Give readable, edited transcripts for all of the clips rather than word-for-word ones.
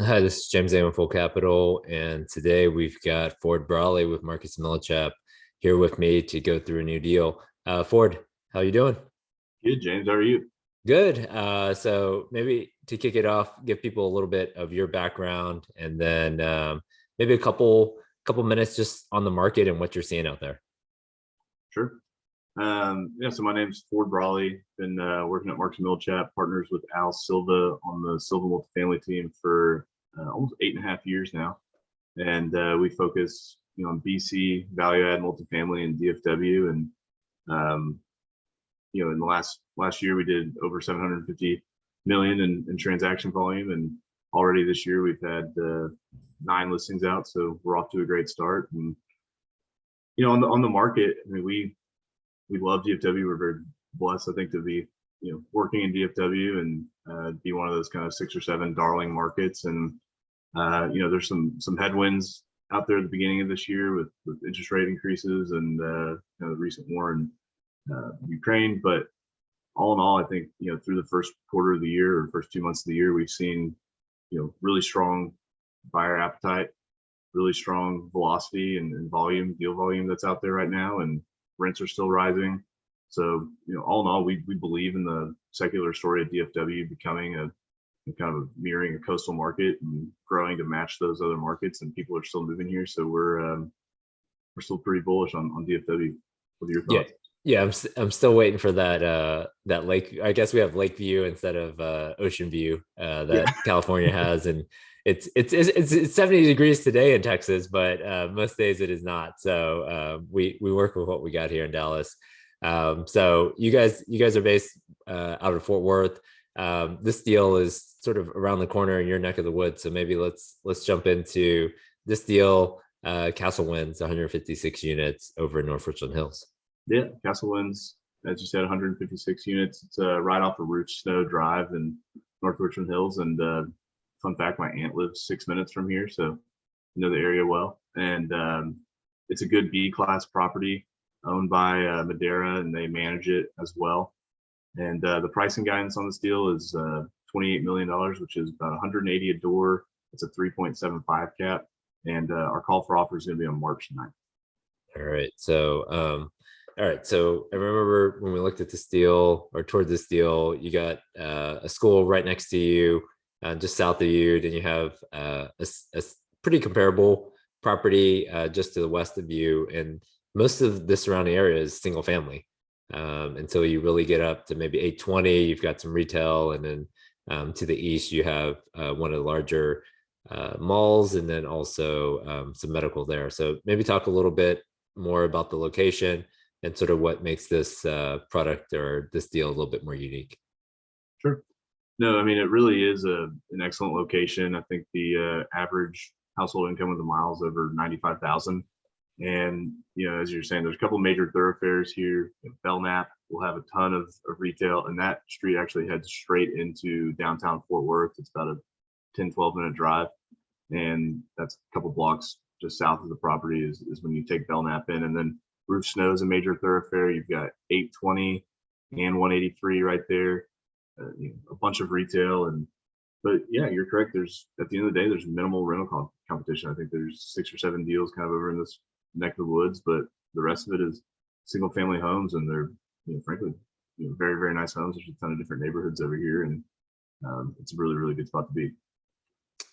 Hi, this is James A. with Full Capital, and today we've got Ford.Braly with Marcus Millichap here with me to go through a new deal. Ford, how you doing? Good, James. How are you? Good. So maybe to kick it off, give people a little bit of your background, and then maybe a couple minutes just on the market and what you're seeing out there. Sure. Yeah, so my name's Ford.Braly. Been working at Marcus Millichap, partners with Al Silva on the Silva Multifamily team for almost 8.5 years now. And we focus, on BC, value add multifamily and DFW. And, um, in the last year, we did over 750 million in transaction volume. And already this year, we've had 9 listings out. So we're off to a great start. And, on the market, I mean, we love DFW. We're very blessed, I think, to be working in DFW and be one of those kind of 6 or 7 darling markets. And there's some headwinds out there at the beginning of this year with interest rate increases and the recent war in Ukraine. But all in all, I think through the first quarter of the year or first 2 months of the year, we've seen really strong buyer appetite, really strong velocity and deal volume that's out there right now, and rents are still rising. So, all in all, we believe in the secular story of DFW becoming a kind of mirroring a coastal market and growing to match those other markets, and people are still moving here. So we're still pretty bullish on DFW. What are your Yeah, thoughts? yeah. I'm still waiting for that lake. I guess we have lake view instead of ocean view Yeah, that California has, and it's 70 degrees today in Texas, but most days it is not. So we work with what we got here in Dallas. So you guys are based out of Fort Worth. This deal is sort of around the corner in your neck of the woods. So maybe let's jump into this deal. Castle Winds 156 units over in North Richland Hills. yeah. Castle Winds, as you said, 156 units. It's right off of Root Snow Drive in North Richland Hills. And fun fact, my aunt lives 6 minutes from here, so I know the area well. And it's a good B class property owned by Madeira, and they manage it as well. And the pricing guidance on this deal is $28 million, which is about 180 a door. It's a 3.75 cap. And our call for offer is going to be on March 9th. All right. So I remember when we looked at this deal or toward this deal, you got a school right next to you, just south of you. Then you have a pretty comparable property just to the west of you. And most of the surrounding area is single family until you really get up to maybe 820. You've got some retail. And then to the east, you have one of the larger malls, and then also some medical there. So maybe talk a little bit more about the location and sort of what makes this product or this deal a little bit more unique. Sure. No, I mean, it really is an excellent location. I think the average household income of the mile is over 95,000. And, as you're saying, there's a couple of major thoroughfares here. Belknap will have a ton of retail, and that street actually heads straight into downtown Fort Worth. It's about a 10-12 minute drive. And that's a couple blocks just south of the property is when you take Belknap in. And then Roof Snow is a major thoroughfare. You've got 820 and 183 right there. A bunch of retail. But yeah, you're correct. There's, at the end of the day, there's minimal rental competition. I think there's 6 or 7 deals kind of over in this neck of the woods, but the rest of it is single family homes, and they're frankly very, very nice homes. There's a ton of different neighborhoods over here, and it's a really, really good spot to be.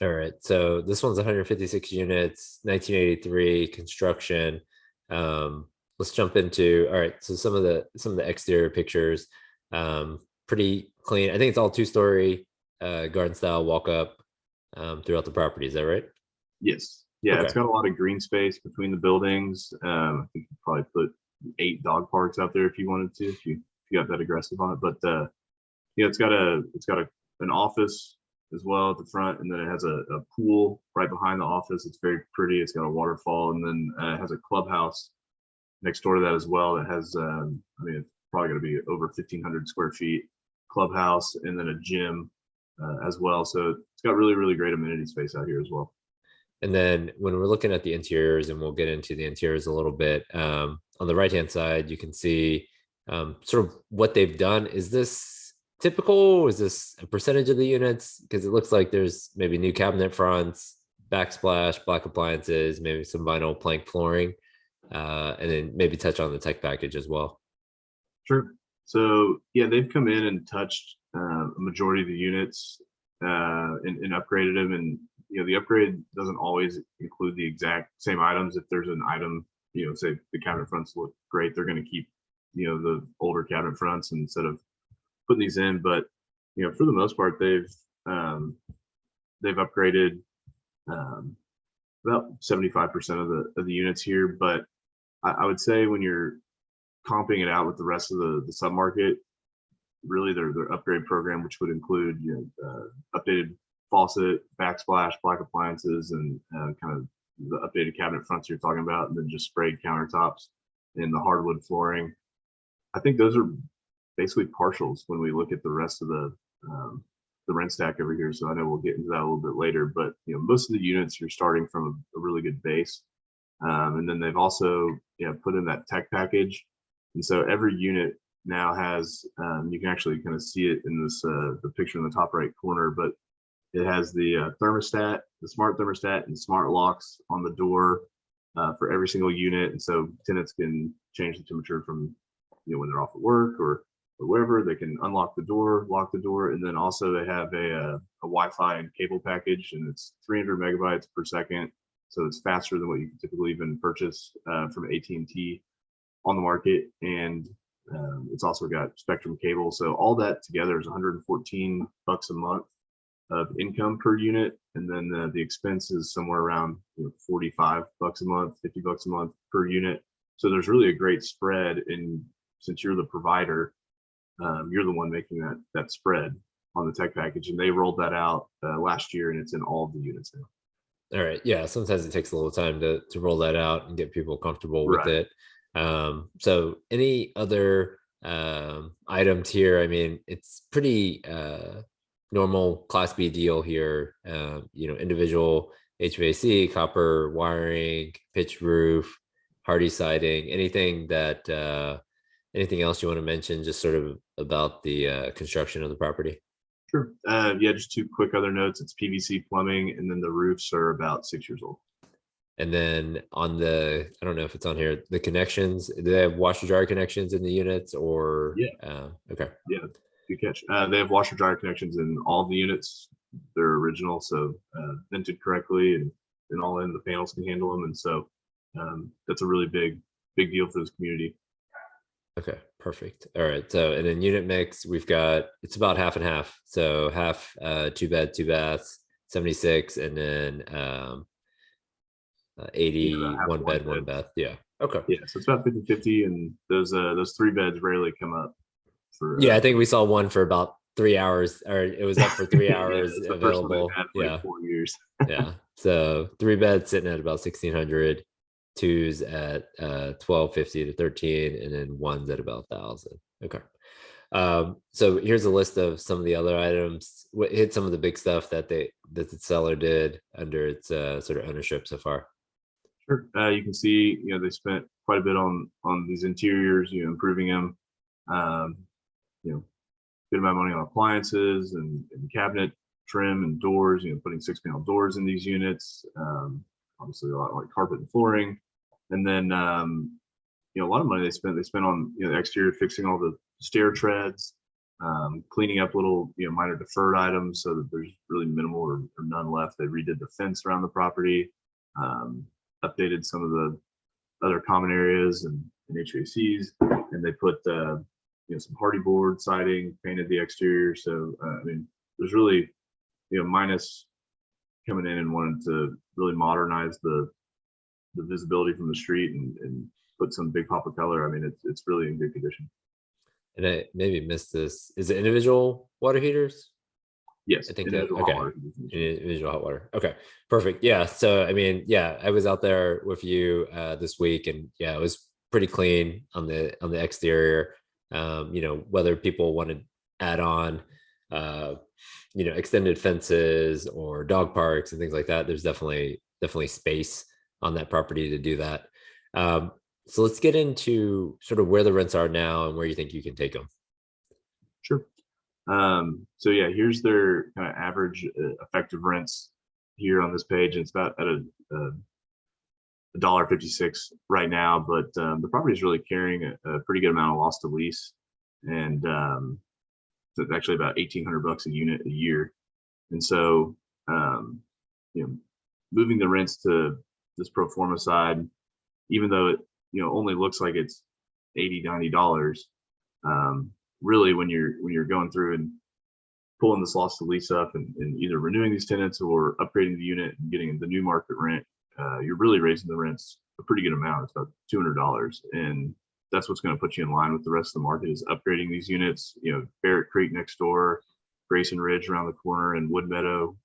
All right. So this one's 156 units, 1983 construction. Let's jump into, all right. So some of the exterior pictures, pretty clean. I think it's all 2-story garden style walk up throughout the property. Is that right? Yes. Yeah, it's Okay. got a lot of green space between the buildings. I think you could probably put 8 dog parks out there if you wanted to, if you got that aggressive on it. But it's got an office as well at the front, and then it has a pool right behind the office. It's very pretty. It's got a waterfall, and then it has a clubhouse next door to that as well. It has, I mean, it's probably going to be over 1,500 square feet clubhouse, and then a gym as well. So it's got really, really great amenity space out here as well. And then when we're looking at the interiors, and we'll get into the interiors a little bit, on the right hand side, you can see sort of what they've done. Is this typical? Is this a percentage of the units? Because it looks like there's maybe new cabinet fronts, backsplash, black appliances, maybe some vinyl plank flooring, and then maybe touch on the tech package as well. Sure. So yeah, they've come in and touched a majority of the units and upgraded them. And the upgrade doesn't always include the exact same items. If there's an item, say the cabinet fronts look great, they're going to keep the older cabinet fronts instead of putting these in. But for the most part, they've upgraded about 75% of the units here. But I would say when you're comping it out with the rest of the submarket, really their upgrade program, which would include updated faucet, backsplash, black appliances, and kind of the updated cabinet fronts you're talking about, and then just sprayed countertops and the hardwood flooring. I think those are basically partials when we look at the rest of the rent stack over here. So I know we'll get into that a little bit later, but most of the units you're starting from a really good base, and then they've also put in that tech package, and so every unit now has you can actually kind of see it in this the picture in the top right corner, but it has the thermostat, the smart thermostat, and smart locks on the door for every single unit, and so tenants can change the temperature from when they're off at work or wherever. They can unlock the door, lock the door, and then also they have a Wi-Fi and cable package, and it's 300 megabytes per second, so it's faster than what you can typically even purchase from AT&T on the market, and it's also got Spectrum cable. So all that together is $114 a month of income per unit, and then the expense is somewhere around $45 a month, $50 a month per unit. So there's really a great spread, and since you're the provider, you're the one making that spread on the tech package, and they rolled that out last year, and it's in all of the units now. All right. Yeah. Sometimes it takes a little time to roll that out and get people comfortable with Right. it. So any other items here? I mean, it's pretty normal Class B deal here. Individual HVAC, copper wiring, pitch roof, hardy siding, anything else you want to mention just sort of about the construction of the property? Sure. Yeah, just two quick other notes. It's PVC plumbing, and then the roofs are about 6 years old. And then on I don't know if it's on here, the connections, do they have washer dryer connections in the units or? Yeah. Okay. Yeah, good catch. They have washer dryer connections in all of the units. They're original, so vented correctly, and all in the panels can handle them. And so that's a really big deal for this community. Okay, perfect. All right. So, and then unit mix, it's about half and half. So half 2 bed, 2 baths, 76, and then 80, one bed, one bath. Yeah. Okay. Yeah, so it's about 50-50, and those 3 beds rarely come up for. Yeah, I think we saw one for about 3 hours, or it was up for 3 hours yeah, available. Like 4 years. Yeah. So 3 beds sitting at about 1,600, 2s at 1,250 to 13, and then 1s at about 1,000. Okay. So here's a list of some of the other items. What hit some of the big stuff that the seller did under its sort of ownership so far? Sure. You can see, they spent quite a bit on these interiors, improving them. Good amount of money on appliances and cabinet trim and doors. Putting 6-panel doors in these units. Obviously, a lot like carpet and flooring, and then a lot of money they spent on the exterior, fixing all the stair treads, cleaning up little minor deferred items so that there's really minimal or none left. They redid the fence around the property, updated some of the other common areas and HVACs, and they put some hardy board siding, painted the exterior. So I mean, there's really minus coming in and wanting to really modernize the visibility from the street and put some big pop of color. I mean, it's really in good condition. And I maybe missed this. Is it individual water heaters? Yes, I think individual hot water. Individual hot water. Okay, perfect. Yeah. So I mean, yeah, I was out there with you this week, and yeah, it was pretty clean on the exterior. Whether people want to add on extended fences or dog parks and things like that, there's definitely space on that property to do that. So let's get into sort of where the rents are now and where you think you can take them. Sure. So yeah, here's their kind of average effective rents here on this page. And it's about at a $1.56 right now, but the property is really carrying a pretty good amount of loss to lease, and so it's actually about $1,800 a unit a year. And so, you know, moving the rents to this pro forma side, even though it only looks like it's $80-$90, really when you're going through and pulling this loss to lease up and either renewing these tenants or upgrading the unit and getting the new market rent, you're really raising the rents a pretty good amount. It's about $200, and that's what's going to put you in line with the rest of the market, is upgrading these units. Barrett Creek next door, Grayson Ridge around the corner, and Wood Meadow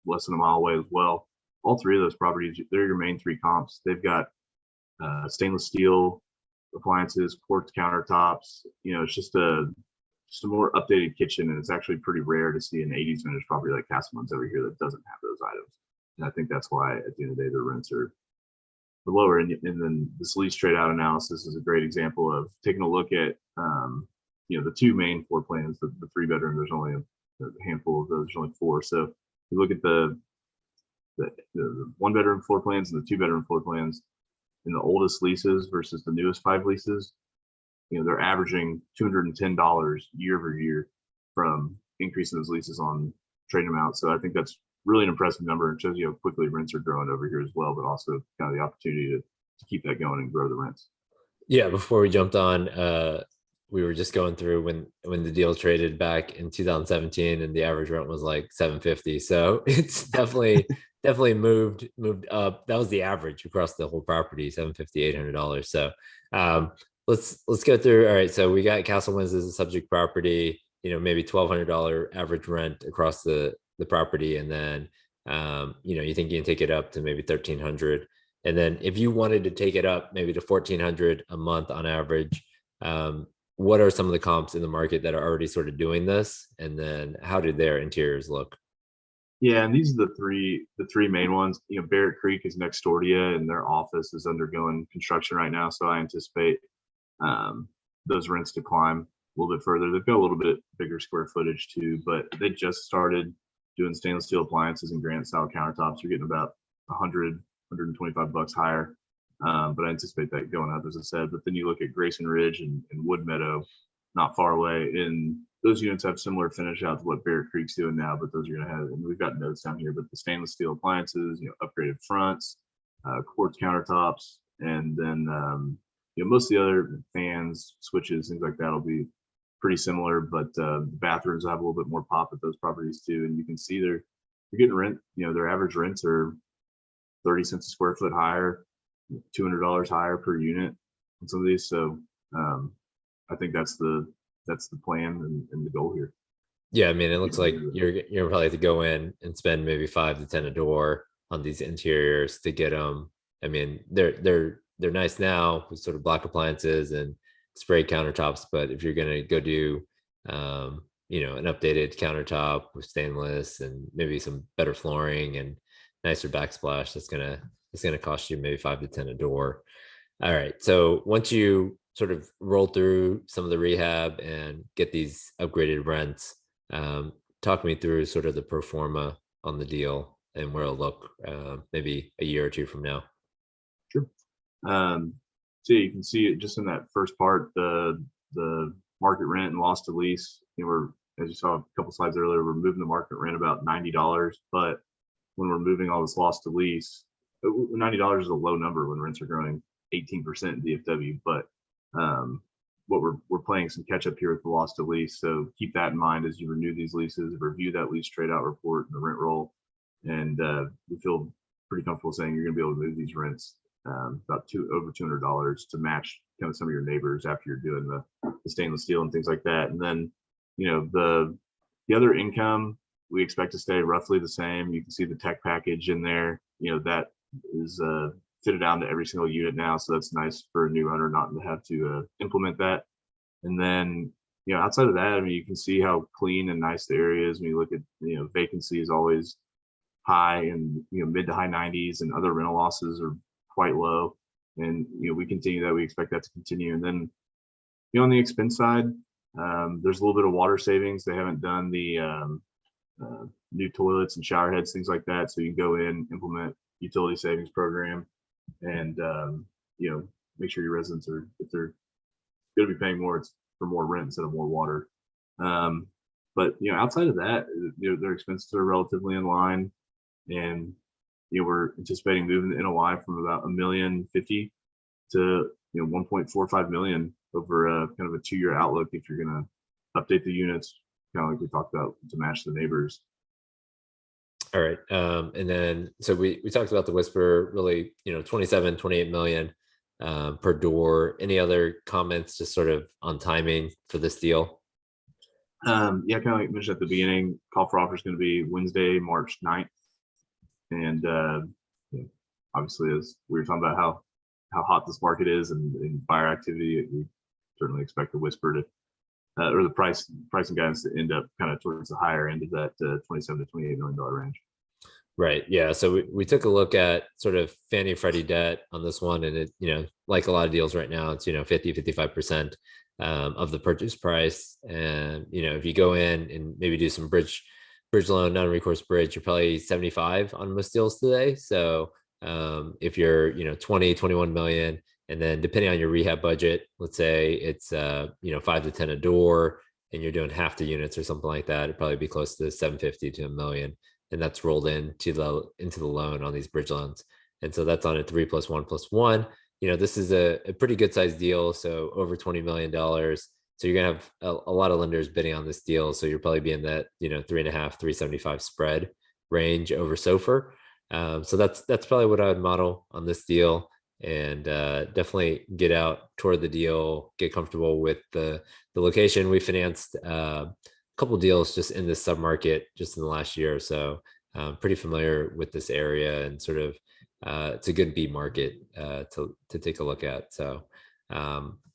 less than a mile away as well. All three of those properties, they're your main three comps. They've got stainless steel appliances, quartz countertops. It's just a more updated kitchen, and it's actually pretty rare to see an 80s vintage property like Castleman's over here that doesn't have those items. And I think that's why at the end of the day, the rents are lower. And then this lease trade out analysis is a great example of taking a look at, the two main floor plans, the 3-bedroom. There's only a handful of those. There's only 4. So you look at the 1-bedroom floor plans and the 2-bedroom floor plans in the oldest leases versus the newest 5 leases. They're averaging $210 year over year from increasing those leases on trading them out. So I think that's really an impressive number, and shows you how quickly rents are growing over here as well, but also kind of the opportunity to keep that going and grow the rents. Yeah, before we jumped on, we were just going through when the deal traded back in 2017, and the average rent was like $750. So it's definitely moved up. That was the average across the whole property, $750, $800. So let's go through. All right, so we got Castleman's as a subject property. Maybe $1,200 average rent across the property, and then you think you can take it up to maybe $1,300. And then if you wanted to take it up maybe to $1,400 a month on average, what are some of the comps in the market that are already sort of doing this? And then how do their interiors look? Yeah, and these are the three main ones. Barrett Creek is next door to you, and their office is undergoing construction right now. So I anticipate those rents to climb a little bit further. They've got a little bit bigger square footage too, but they just started doing stainless steel appliances and granite style countertops. You're getting about $125 higher. But I anticipate that going up, as I said. But then you look at Grayson Ridge and Wood Meadow, not far away, and those units have similar finish out to what Barrett Creek's doing now. But those are going to have, and we've got notes down here, but the stainless steel appliances, upgraded fronts, quartz countertops, and then most of the other fans, switches, things like that will be pretty similar. But the bathrooms have a little bit more pop at those properties too, and you can see they're getting rent. Their average rents are 30 cents a square foot higher, $200 higher per unit on some of these. So I think that's the plan and the goal here. Yeah, I mean, it looks like you're probably have to go in and spend maybe $5 to $10 a door on these interiors to get them. I mean, they're nice now with sort of black appliances and spray countertops, but if you're gonna go do an updated countertop with stainless and maybe some better flooring and nicer backsplash, it's gonna cost you maybe $5 to $10 a door. All right, so once you sort of roll through some of the rehab and get these upgraded rents, talk me through sort of the pro forma on the deal and where it'll look maybe a year or two from now. Sure. So you can see it just in that first part, the market rent and loss to lease. We're, as you saw a couple slides earlier, we're moving the market rent about $90, but when we're moving all this loss to lease, $90 is a low number when rents are growing 18% in DFW. But what we're playing some catch up here with the loss to lease. So keep that in mind as you renew these leases, review that lease trade out report and the rent roll, and we feel pretty comfortable saying you're going to be able to move these rents about over $200 to match kind of some of your neighbors after you're doing the stainless steel and things like that. And then the other income we expect to stay roughly the same. You can see the tech package in there. That is fitted down to every single unit now, so that's nice for a new owner not to have to implement that. And then outside of that, I mean, you can see how clean and nice the area is. When you look at vacancy is always high and mid to high 90s, and other rental losses are quite low, and we continue that. We expect that to continue. And then on the expense side, There's a little bit of water savings. They haven't done the new toilets and shower heads, things like that. So you can go in, implement utility savings program, and make sure your residents are, if they're going to be paying more, it's for more rent instead of more water. But outside of that, their expenses are relatively in line, and we're anticipating moving the NOI from about $1,050,000 to 1.45 million over a kind of a 2-year outlook if you're going to update the units, kind of like we talked about, to match the neighbors. All right. And then, so we talked about the Whisper, really, 27, 28 million per door. Any other comments just sort of on timing for this deal? Kind of like I mentioned at the beginning, call for offer is going to be Wednesday, March 9th. And obviously, as we were talking about how hot this market is and buyer activity, we certainly expect the Whisper to, or the pricing guidance to end up kind of towards the higher end of that 27 to $28 million range. Right. Yeah. So we took a look at sort of Fannie and Freddie debt on this one, and it, like a lot of deals right now, it's 50, 55% of the purchase price. And if you go in and maybe do some bridge loan, non-recourse bridge, you're probably 75 on most deals today. So if you're 20, 21 million, and then depending on your rehab budget, let's say it's 5 to 10 a door, and you're doing half the units or something like that, it'd probably be close to 750 to $1 million. And that's rolled into the loan on these bridge loans. And so that's on a 3+1+1. This is a pretty good sized deal. So over $20 million. So you're gonna have a lot of lenders bidding on this deal. So you'll probably be in that 3.5, 375 spread range over SOFR. So that's probably what I would model on this deal. And definitely get out, tour the deal, get comfortable with the location. We financed couple deals just in this submarket just in the last year or so. Pretty familiar with this area, and sort of it's a good B market to take a look at. So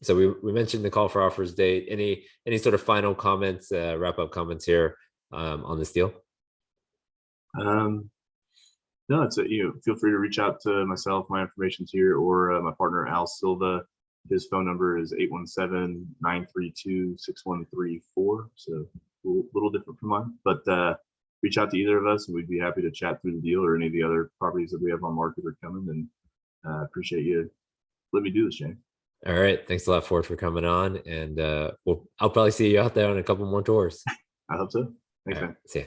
we mentioned the call for offers date. Any sort of final comments, wrap up comments here on this deal? No, it's feel free to reach out to myself. My information's here, or my partner Al Silva. His phone number is 817-932-6134. So a little different from mine, but reach out to either of us and we'd be happy to chat through the deal or any of the other properties that we have on market or coming. And appreciate you letting me do this, Jane. All right. Thanks a lot, Ford, for coming on. And I'll probably see you out there on a couple more tours. I hope so. Thanks, man. See ya.